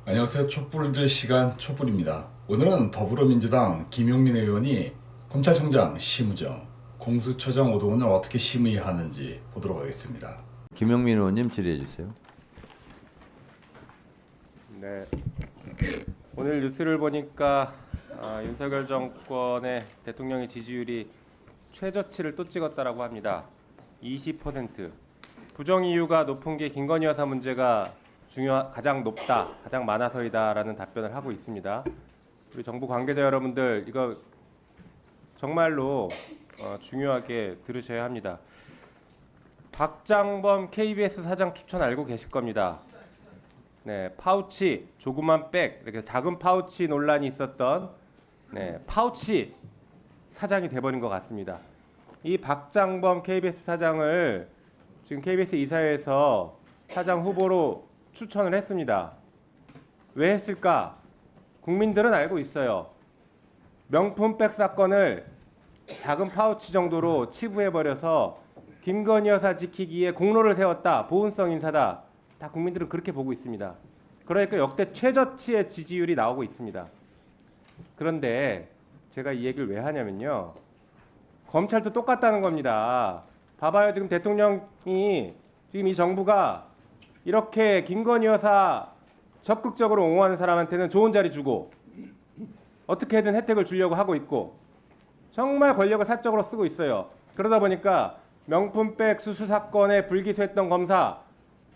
안녕하세요. 촛불들 시간 촛불입니다. 오늘은 더불어민주당 김용민 의원이 검찰총장 심우정, 공수처장 오동훈을 어떻게 심의하는지 보도록 하겠습니다. 김용민 의원님 질의해 주세요. 네. 오늘 뉴스를 보니까 윤석열 정권의 대통령의 지지율이 최저치를 또 찍었다라고 합니다. 20%. 부정 이유가 높은 게 김건희 여사 문제가 가장 높다, 가장 많아서이다라는 답변을 하고 있습니다. 우리 정부 관계자 여러분들 이거 정말로 중요하게 들으셔야 합니다. 박장범 KBS 사장 추천 알고 계실 겁니다. 네, 파우치, 조그만 백, 이렇게 작은 파우치 논란이 있었던 파우치 사장이 돼버린 것 같습니다. 이 박장범 KBS 사장을 지금 KBS 이사회에서 사장 후보로 추천을 했습니다. 왜 했을까? 국민들은 알고 있어요. 명품백 사건을 작은 파우치 정도로 치부해버려서 김건희 여사 지키기에 공로를 세웠다. 보훈성 인사다. 다 국민들은 그렇게 보고 있습니다. 그러니까 역대 최저치의 지지율이 나오고 있습니다. 그런데 제가 이 얘기를 왜 하냐면요. 검찰도 똑같다는 겁니다. 봐봐요. 지금 대통령이 지금 이 정부가 이렇게 김건희 여사 적극적으로 옹호하는 사람한테는 좋은 자리 주고 어떻게든 혜택을 주려고 하고 있고 정말 권력을 사적으로 쓰고 있어요. 그러다 보니까 명품백 수수 사건에 불기소했던 검사,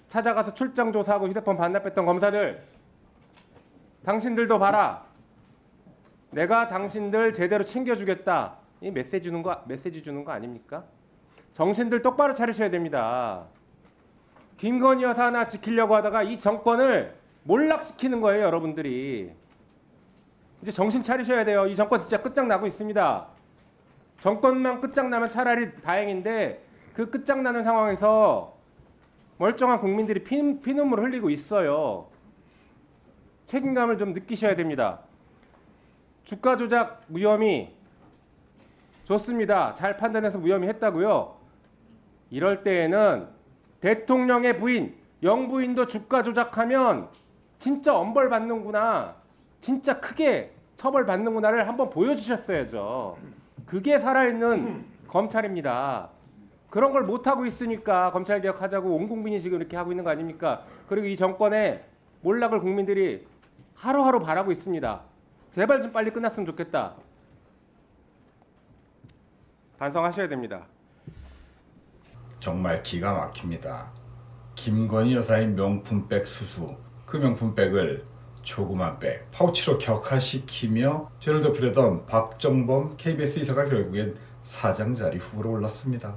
찾아가서 출장 조사하고 휴대폰 반납했던 검사들, 당신들도 봐라. 내가 당신들 제대로 챙겨주겠다. 이 메시지 주는 거 아닙니까? 정신들 똑바로 차리셔야 됩니다. 김건희 여사 하나 지키려고 하다가 이 정권을 몰락시키는 거예요, 여러분들이. 이제 정신 차리셔야 돼요. 이 정권 진짜 끝장나고 있습니다. 정권만 끝장나면 차라리 다행인데 그 끝장나는 상황에서 멀쩡한 국민들이 피눈물을 흘리고 있어요. 책임감을 좀 느끼셔야 됩니다. 주가 조작 무혐의 좋습니다. 잘 판단해서 무혐의 했다고요. 이럴 때에는 대통령의 부인, 영부인도 주가 조작하면 진짜 엄벌 받는구나, 진짜 크게 처벌 받는구나를 한번 보여주셨어야죠. 그게 살아있는 검찰입니다. 그런 걸 못하고 있으니까 검찰개혁하자고 온 국민이 지금 이렇게 하고 있는 거 아닙니까? 그리고 이 정권의 몰락을 국민들이 하루하루 바라고 있습니다. 제발 좀 빨리 끝났으면 좋겠다. 반성하셔야 됩니다. 정말 기가 막힙니다. 김건희 여사의 명품백 수수, 그 명품백을 조그만 백, 파우치로 격화시키며 죄를 덮으려던 박정범 KBS 이사가 결국엔 사장 자리 후보로 올랐습니다.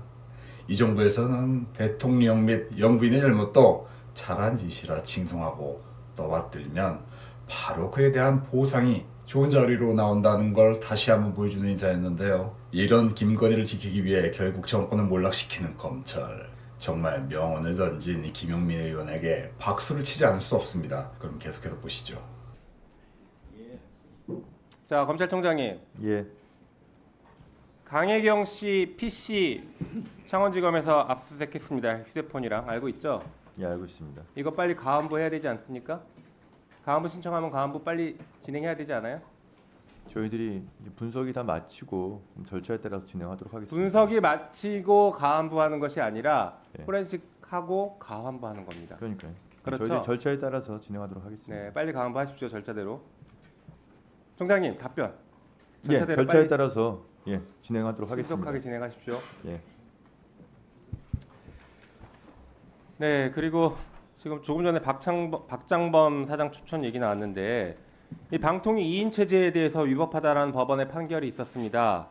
이 정부에서는 대통령 및 영부인의 잘못도 잘한 짓이라 칭송하고 떠받들면 바로 그에 대한 보상이 좋은 자리로 나온다는 걸 다시 한번 보여주는 인사였는데요. 이런 김건희를 지키기 위해 결국 정권을 몰락시키는 검찰. 정말 명언을 던진 이 김용민 의원에게 박수를 치지 않을 수 없습니다. 그럼 계속해서 보시죠. 자, 검찰총장님. 예. 강혜경 씨 PC 창원지검에서 압수수색했습니다. 휴대폰이랑 알고 있죠? 예, 알고 있습니다. 이거 빨리 가안부 해야 되지 않습니까? 가안부 신청하면 가안부 빨리 진행해야 되지 않아요? 저희들이 이제 분석이 다 마치고 절차에 따라서 진행하도록 하겠습니다. 분석이 마치고 가안부 하는 것이 아니라 네. 포렌식하고 가안부 하는 겁니다. 그러니까요. 그렇죠. 저희들 절차에 따라서 진행하도록 하겠습니다. 네, 빨리 가안부 하십시오. 절차대로. 총장님 답변. 예, 절차대로 절차에 빨리 따라서 진행하도록 하겠습니다. 신속하게 진행하십시오. 예. 네, 그리고 지금 조금 전에 박장범 사장 추천 얘기 나왔는데 이 방통위 2인 체제에 대해서 위법하다라는 법원의 판결이 있었습니다.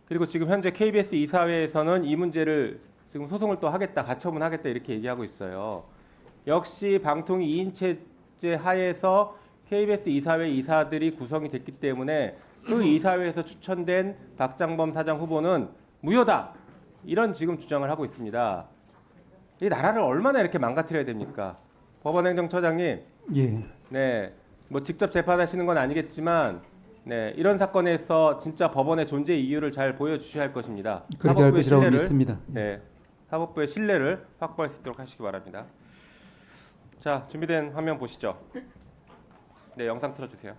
그리고 지금 현재 KBS 이사회에서는 이 문제를 지금 소송을 또 하겠다, 가처분하겠다 이렇게 얘기하고 있어요. 역시 방통위 2인 체제 하에서 KBS 이사회 이사들이 구성이 됐기 때문에 그 이사회에서 추천된 박장범 사장 후보는 무효다. 이런 지금 주장을 하고 있습니다. 이 나라를 얼마나 이렇게 망가뜨려야 됩니까? 법원행정처장님, 예, 네, 뭐 직접 재판하시는 건 아니겠지만, 네, 이런 사건에서 진짜 법원의 존재 이유를 잘 보여주셔야 할 것입니다. 그렇게 할 것이라고 믿습니다. 네, 사법부의 신뢰를 확보할 수 있도록 하시기 바랍니다. 자, 준비된 화면 보시죠. 네, 영상 틀어주세요.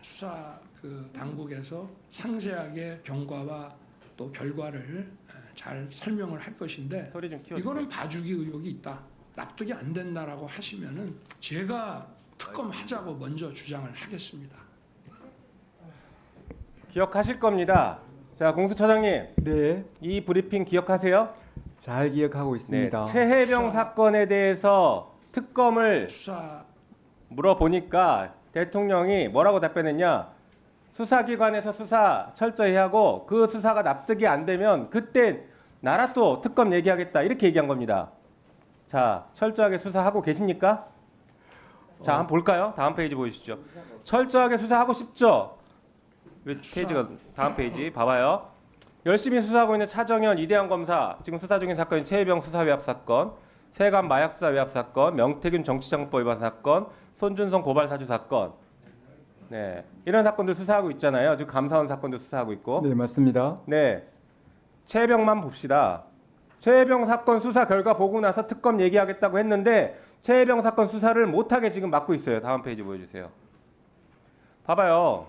수사 당국에서 상세하게 경과와 또 결과를 잘 설명을 할 것인데 소리 좀 키워주세요. 이거는 봐주기 의혹이 있다. 납득이 안 된다라고 하시면은 제가 특검하자고 먼저 주장을 하겠습니다. 기억하실 겁니다. 자, 공수처장님, 네, 이 브리핑 기억하세요? 잘 기억하고 있습니다. 네, 최혜병 수사- 사건에 대해서 특검을 수사 물어보니까 대통령이 뭐라고 답변했냐? 수사기관에서 수사 철저히 하고 그 수사가 납득이 안 되면 그때 나라 또 특검 얘기하겠다 이렇게 얘기한 겁니다. 자, 철저하게 수사하고 계십니까? 자, 한번 볼까요? 다음 페이지 보여주시죠. 철저하게 수사하고 싶죠? 왜 페이지가 다음 페이지 봐봐요. 열심히 수사하고 있는 차정현, 이대환 검사, 지금 수사 중인 사건이 최혜병 수사 외압 사건, 세관 마약 수사 외압 사건, 명태균 정치자금법 위반 사건, 손준성 고발 사주 사건, 네, 이런 사건들 수사하고 있잖아요. 지금 감사원 사건도 수사하고 있고, 네, 맞습니다. 네, 최혜병만 봅시다. 최혜병 사건 수사 결과 보고 나서 특검 얘기하겠다고 했는데 최혜병 사건 수사를 못하게 지금 막고 있어요. 다음 페이지 보여주세요. 봐봐요.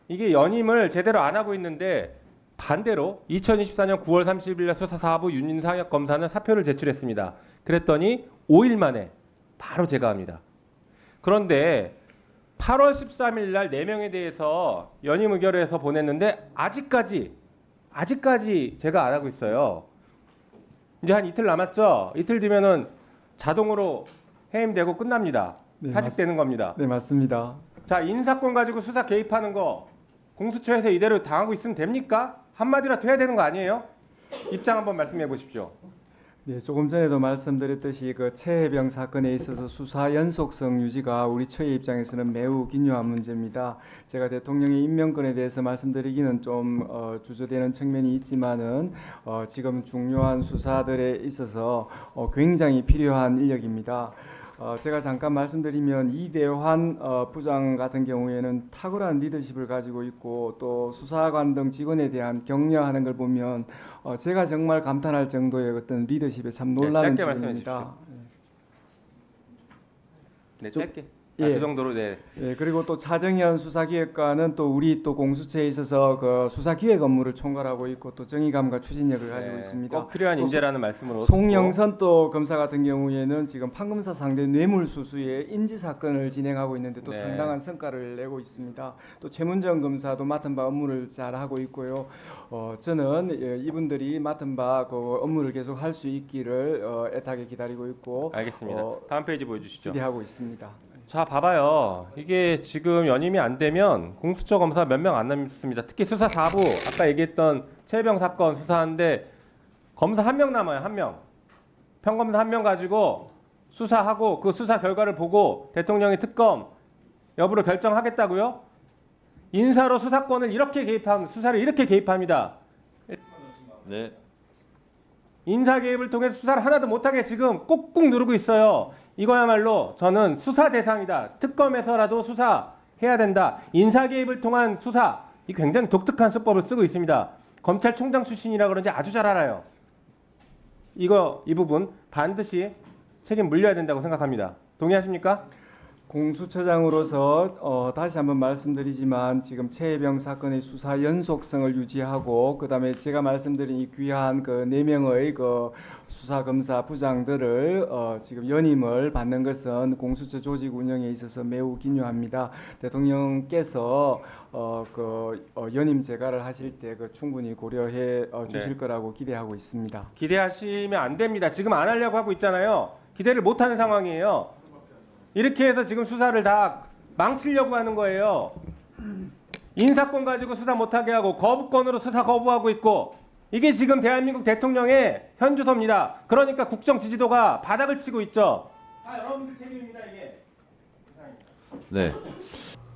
이게 연임을 제대로 안 하고 있는데 반대로 2024년 9월 30일 날 수사사부 윤인상혁 검사는 사표를 제출했습니다. 그랬더니 5일 만에 바로 제거합니다. 그런데 8월 13일 날 4명에 대해서 연임 의결해서 보냈는데 아직까지 제가 안 하고 있어요. 이제 한 이틀 남았죠. 이틀 뒤면은 자동으로 해임되고 끝납니다. 네, 사직되는 겁니다. 네, 맞습니다. 자, 인사권 가지고 수사 개입하는 거 공수처에서 이대로 당하고 있으면 됩니까? 한마디라도 해야 되는 거 아니에요? 입장 한번 말씀해 보십시오. 네, 조금 전에도 말씀드렸듯이 그 최혜병 사건에 있어서 수사 연속성 유지가 우리 처의 입장에서는 매우 긴요한 문제입니다. 제가 대통령의 임명권에 대해서 말씀드리기는 좀 주저되는 측면이 있지만은 지금 중요한 수사들에 있어서 굉장히 필요한 인력입니다. 제가 잠깐 말씀드리면 이대환 부장 같은 경우에는 탁월한 리더십을 가지고 있고 또 수사관 등 직원에 대한 격려하는 걸 보면 제가 정말 감탄할 정도의 어떤 리더십에 참 놀라는 짧게 말씀해 직원입니다. 네, 좀- 짧게. 예. 그 정도로 네. 예, 그리고 또 차정현 수사기획관은 또 우리 또 공수처에 있어서 그 수사기획 업무를 총괄하고 있고 또 정의감과 추진력을 가지고 네, 있습니다. 꼭 필요한 또 인재라는 말씀으로 송영선 또 검사 같은 경우에는 지금 판검사 상대 뇌물수수의 인지 사건을 진행하고 있는데 또 네. 상당한 성과를 내고 있습니다. 또 최문정 검사도 맡은 바 업무를 잘 하고 있고요. 저는 이분들이 맡은 바 그 업무를 계속 할 수 있기를 애타게 기다리고 있고 알겠습니다. 다음 페이지 보여주시죠. 기대하고 있습니다. 자, 봐봐요. 이게 지금 연임이 안 되면 공수처 검사 몇 명 안 남습니다. 특히 수사 4부 아까 얘기했던 최혜병 사건 수사하는데 검사 1명 남아요. 1명. 평검사 1명 가지고 수사하고 그 수사 결과를 보고 대통령이 특검 여부를 결정하겠다고요? 인사로 수사권을 이렇게 개입함, 수사를 이렇게 개입합니다. 네. 인사 개입을 통해서 수사를 하나도 못하게 지금 꾹꾹 누르고 있어요. 이거야말로 저는 수사 대상이다. 특검에서라도 수사해야 된다. 인사 개입을 통한 수사, 이 굉장히 독특한 수법을 쓰고 있습니다. 검찰총장 출신이라 그런지 아주 잘 알아요. 이 부분 반드시 책임 물려야 된다고 생각합니다. 동의하십니까? 공수처장으로서 다시 한번 말씀드리지만 지금 최혜병 사건의 수사 연속성을 유지하고 그다음에 제가 말씀드린 이 귀한 그 4명의 그 수사 검사 부장들을 지금 연임을 받는 것은 공수처 조직 운영에 있어서 매우 긴요합니다. 대통령께서 연임 재가를 하실 때 그 충분히 고려해 주실 네. 거라고 기대하고 있습니다. 기대하시면 안 됩니다. 지금 안 하려고 하고 있잖아요. 기대를 못 하는 상황이에요. 이렇게 해서 지금 수사를 다 망치려고 하는 거예요. 인사권 가지고 수사 못하게 하고 거부권으로 수사 거부하고 있고 이게 지금 대한민국 대통령의 현주소입니다. 그러니까 국정 지지도가 바닥을 치고 있죠. 다 여러분들 책임입니다 이게. 네.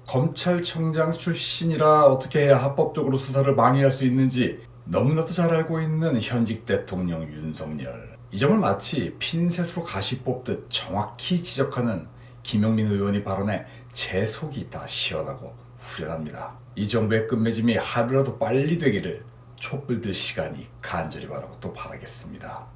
검찰총장 출신이라 어떻게 해야 합법적으로 수사를 망해할 수 있는지 너무나도 잘 알고 있는 현직 대통령 윤석열. 이 점을 마치 핀셋으로 가시 뽑듯 정확히 지적하는 김용민 의원이 발언에 제 속이 다 시원하고 후련합니다. 이 정부의 끝맺음이 하루라도 빨리 되기를 촛불 들 시간이 간절히 바라고 또 바라겠습니다.